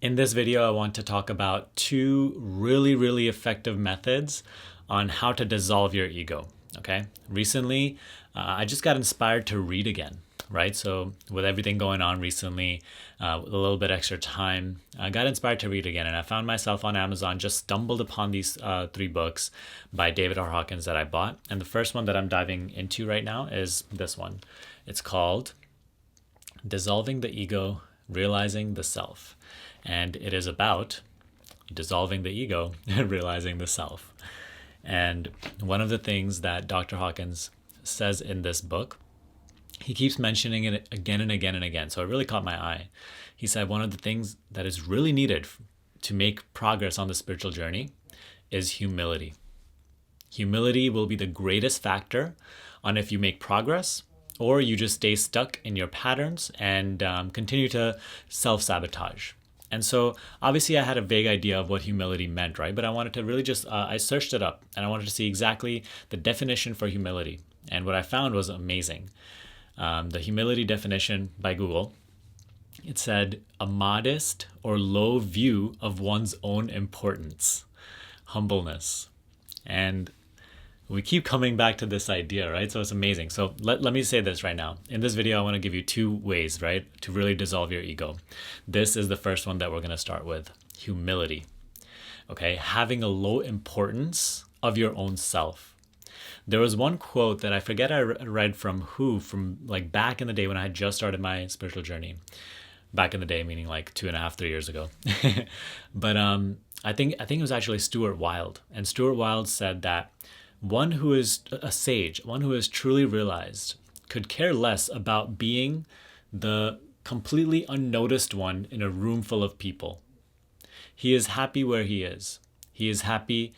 In this video, I want to talk about two really effective methods on how to dissolve your ego. Okay. Recently, I just got inspired to read again, right? So, with everything going on recently, with a little bit extra time, I got inspired to read again. And I found myself on Amazon, just stumbled upon these three books by David R. Hawkins that I bought. And the first one that I'm diving into right now is this one. It's called Dissolving the Ego, Realizing the Self. And it is about dissolving the ego and realizing the self. And one of the things that Dr. Hawkins says in this book, he keeps mentioning it again and again and again. So it really caught my eye. He said one of the things that is really needed to make progress on the spiritual journey is humility. Humility will be the greatest factor on if you make progress or you just stay stuck in your patterns and continue to self-sabotage. And so obviously I had a vague idea of what humility meant, right? But I wanted to really I searched it up and I wanted to see exactly the definition for humility. And what I found was amazing. The humility definition by Google, it said a modest or low view of one's own importance, humbleness. And we keep coming back to this idea, right? So it's amazing. So let me say this right now. In this video, I want to give you two ways, right, to really dissolve your ego. This is the first one that we're going to start with, humility. Okay, having a low importance of your own self. There was one quote that I forget I read from like back in the day when I had just started my spiritual journey. Back in the day, meaning like 2.5, 3 years ago. But I think it was actually Stuart Wilde. And Stuart Wilde said that one who is a sage, one who is truly realized, could care less about being the completely unnoticed one in a room full of people. He is happy where he is. He is happy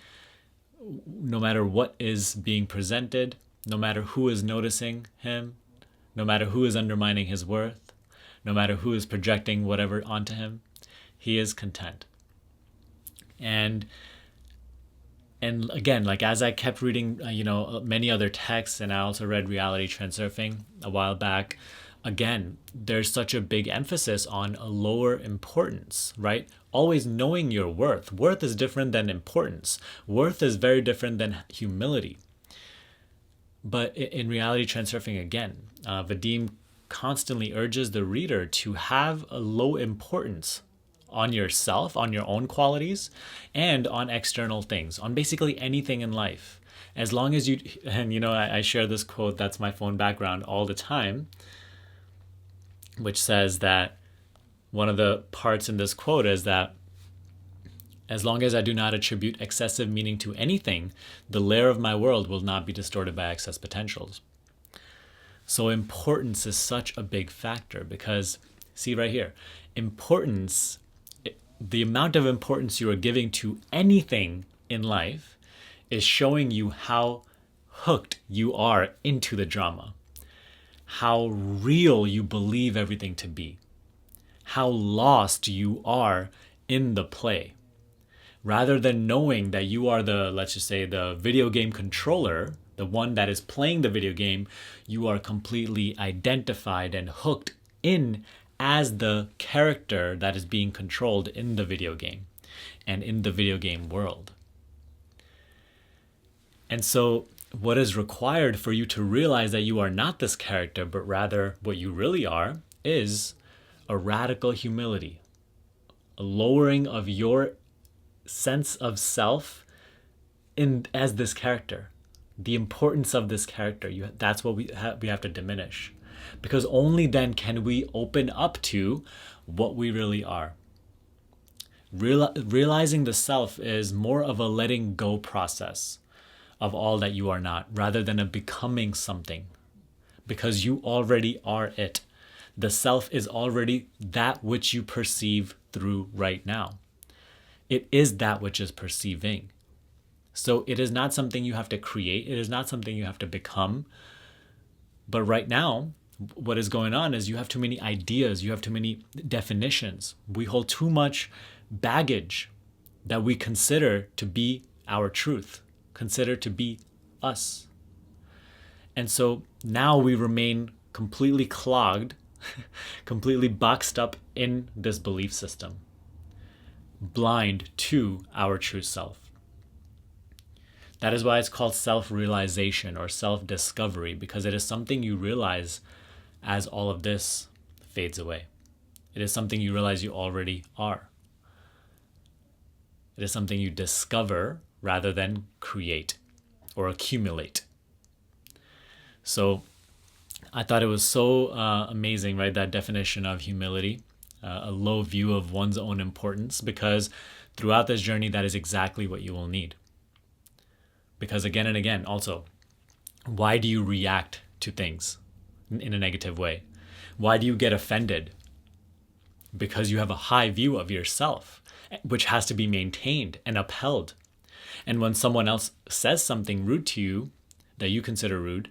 no matter what is being presented, no matter who is noticing him, no matter who is undermining his worth, no matter who is projecting whatever onto him. He is content. And again, like as I kept reading, many other texts, and I also read Reality Transurfing a while back, again, there's such a big emphasis on a lower importance, right? Always knowing your worth. Worth is different than importance. Worth is very different than humility. But in Reality Transurfing, again, Vadim constantly urges the reader to have a low importance on yourself, on your own qualities, and on external things, on basically anything in life. As long as I share this quote, that's my phone background all the time, which says that one of the parts in this quote is that as long as I do not attribute excessive meaning to anything, the layer of my world will not be distorted by excess potentials. So importance is such a big factor because, see right here, importance, the amount of importance you are giving to anything in life is showing you how hooked you are into the drama, how real you believe everything to be, how lost you are in the play. Rather than knowing that you are let's just say, the video game controller, the one that is playing the video game, you are completely identified and hooked in as the character that is being controlled in the video game and in the video game world. And so what is required for you to realize that you are not this character, but rather what you really are, is a radical humility, a lowering of your sense of self as this character, the importance of this character. That's what we have to diminish. Because only then can we open up to what we really are. Realizing the self is more of a letting go process of all that you are not, rather than a becoming something. Because you already are it. The self is already that which you perceive through right now. It is that which is perceiving. So it is not something you have to create. It is not something you have to become. But right now, what is going on is you have too many ideas, you have too many definitions. We hold too much baggage that we consider to be our truth, consider to be us. And so now we remain completely clogged, completely boxed up in this belief system. blind to our true self. That is why it's called self-realization or self-discovery, because it is something you realize as all of this fades away. It is something you realize you already are. It is something you discover rather than create or accumulate. So I thought it was so amazing, right? That definition of humility, a low view of one's own importance, because throughout this journey, that is exactly what you will need. Because again and again, also, why do you react to things in a negative way? Why do you get offended? Because you have a high view of yourself, which has to be maintained and upheld. And when someone else says something rude to you that you consider rude,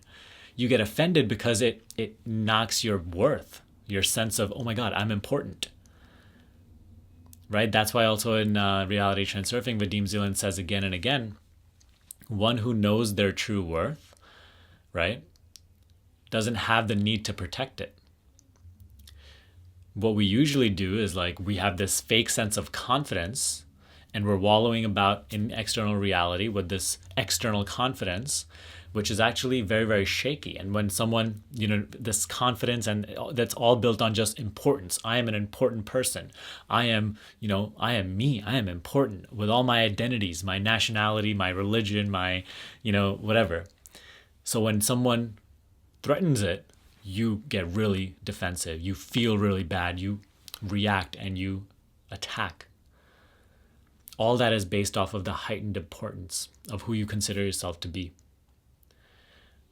you get offended because it knocks your worth, your sense of, oh my God, I'm important. Right? That's why also in Reality Transurfing, Vadim Zealand says again and again, one who knows their true worth, right, doesn't have the need to protect it. What we usually do is like we have this fake sense of confidence and we're wallowing about in external reality with this external confidence, which is actually very, very shaky. And when someone, this confidence, and that's all built on just importance. I am an important person. I am me. I am important with all my identities, my nationality, my religion, my, whatever. So when someone threatens it, you get really defensive. You feel really bad. You react and you attack. All that is based off of the heightened importance of who you consider yourself to be.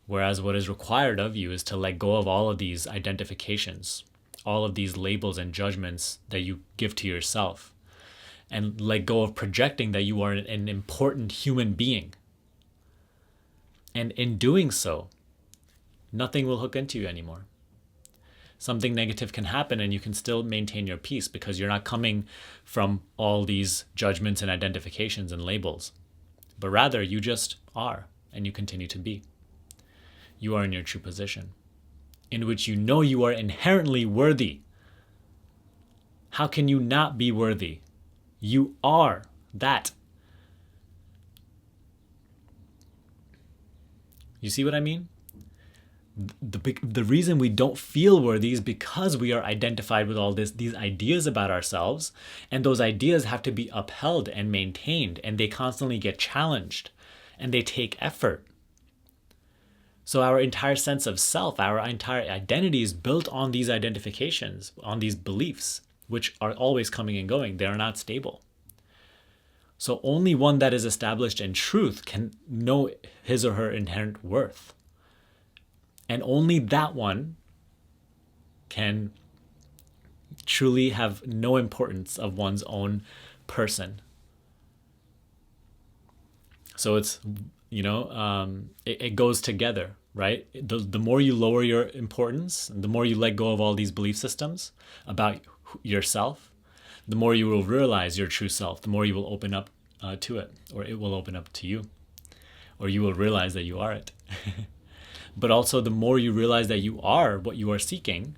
Whereas what is required of you is to let go of all of these identifications, all of these labels and judgments that you give to yourself, and let go of projecting that you are an important human being. And in doing so, nothing will hook into you anymore. Something negative can happen and you can still maintain your peace because you're not coming from all these judgments and identifications and labels, but rather you just are and you continue to be. You are in your true position, in which you know you are inherently worthy. How can you not be worthy? You are that. You see what I mean? The reason we don't feel worthy is because we are identified with all these ideas about ourselves, and those ideas have to be upheld and maintained, and they constantly get challenged, and they take effort. So our entire sense of self, our entire identity is built on these identifications, on these beliefs, which are always coming and going. They are not stable. So only one that is established in truth can know his or her inherent worth. And only that one can truly have no importance of one's own person. So it's, it goes together, right? The more you lower your importance, the more you let go of all these belief systems about yourself, the more you will realize your true self, the more you will open up to it, or it will open up to you, or you will realize that you are it. But also the more you realize that you are what you are seeking,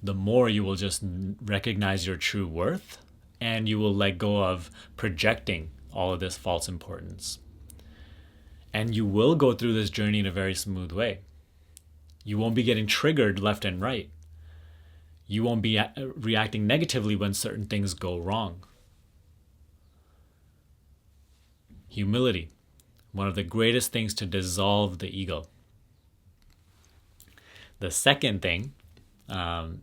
the more you will just recognize your true worth, and you will let go of projecting all of this false importance. And you will go through this journey in a very smooth way. You won't be getting triggered left and right. You won't be reacting negatively when certain things go wrong. Humility, one of the greatest things to dissolve the ego. The second thing on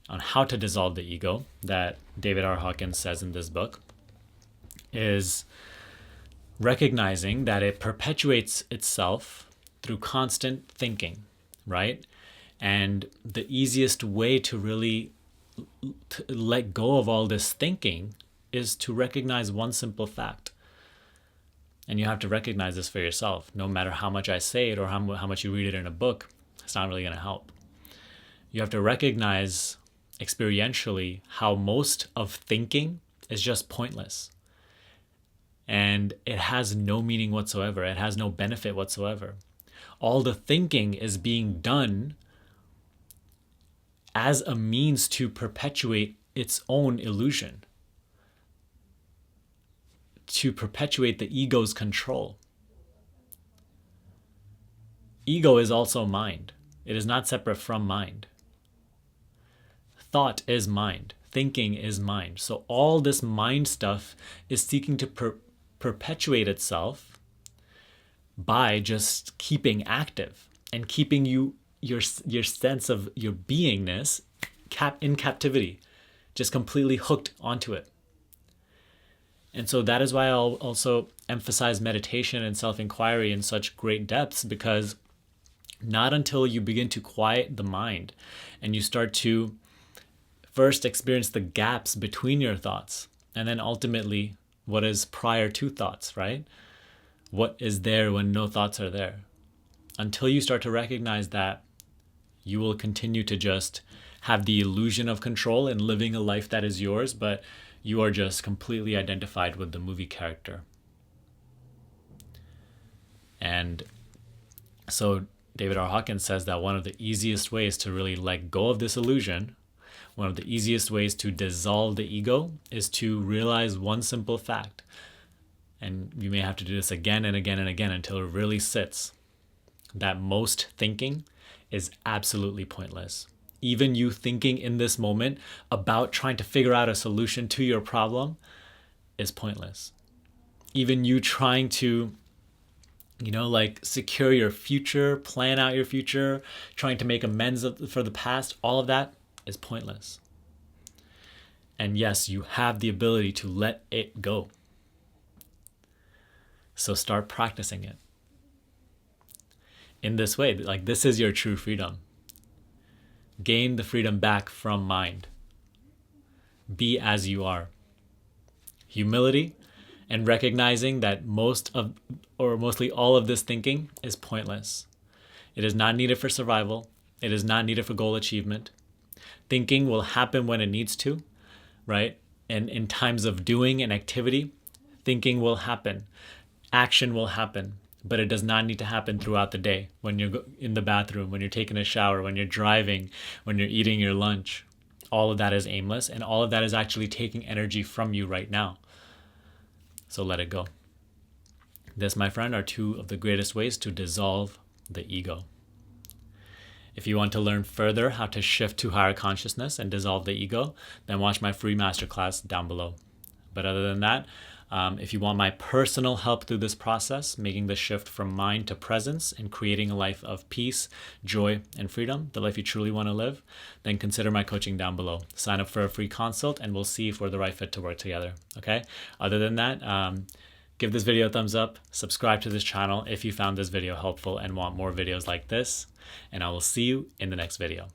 how to dissolve the ego that David R. Hawkins says in this book is recognizing that it perpetuates itself through constant thinking, right? And the easiest way to really let go of all this thinking is to recognize one simple fact. And you have to recognize this for yourself. No matter how much I say it or how much you read it in a book, it's not really going to help. You have to recognize experientially how most of thinking is just pointless. And it has no meaning whatsoever. It has no benefit whatsoever. All the thinking is being done as a means to perpetuate its own illusion. to perpetuate the ego's control. Ego is also mind. It is not separate from mind. Thought is mind. Thinking is mind. So all this mind stuff is seeking to perpetuate itself by just keeping active and keeping your sense of your beingness in captivity, just completely hooked onto it. And so that is why I'll also emphasize meditation and self-inquiry in such great depths, because not until you begin to quiet the mind and you start to first experience the gaps between your thoughts, and then ultimately what is prior to thoughts, right? What is there when no thoughts are there? Until you start to recognize that, you will continue to just have the illusion of control and living a life that is yours, but you are just completely identified with the movie character. And so David R. Hawkins says that one of the easiest ways to really let go of this illusion, one of the easiest ways to dissolve the ego, is to realize one simple fact. And you may have to do this again and again and again until it really sits, that most thinking is absolutely pointless. Even you thinking in this moment about trying to figure out a solution to your problem is pointless. Even you trying to, secure your future, plan out your future, trying to make amends for the past, all of that is pointless. And yes, you have the ability to let it go. So start practicing it. In this way, this is your true freedom. Gain the freedom back from mind. Be as you are. Humility and recognizing that mostly all of this thinking is pointless. It is not needed for survival. It is not needed for goal achievement. Thinking will happen when it needs to, right? And in times of doing an activity, thinking will happen. Action will happen. But it does not need to happen throughout the day, when you're in the bathroom, when you're taking a shower, when you're driving, when you're eating your lunch. All of that is aimless, and all of that is actually taking energy from you right now. So let it go. This, my friend, are two of the greatest ways to dissolve the ego. If you want to learn further how to shift to higher consciousness and dissolve the ego, then watch my free masterclass down below. But other than that, if you want my personal help through this process, making the shift from mind to presence and creating a life of peace, joy, and freedom, the life you truly want to live, then consider my coaching down below. Sign up for a free consult and we'll see if we're the right fit to work together. Okay? Other than that, give this video a thumbs up, subscribe to this channel if you found this video helpful and want more videos like this, and I will see you in the next video.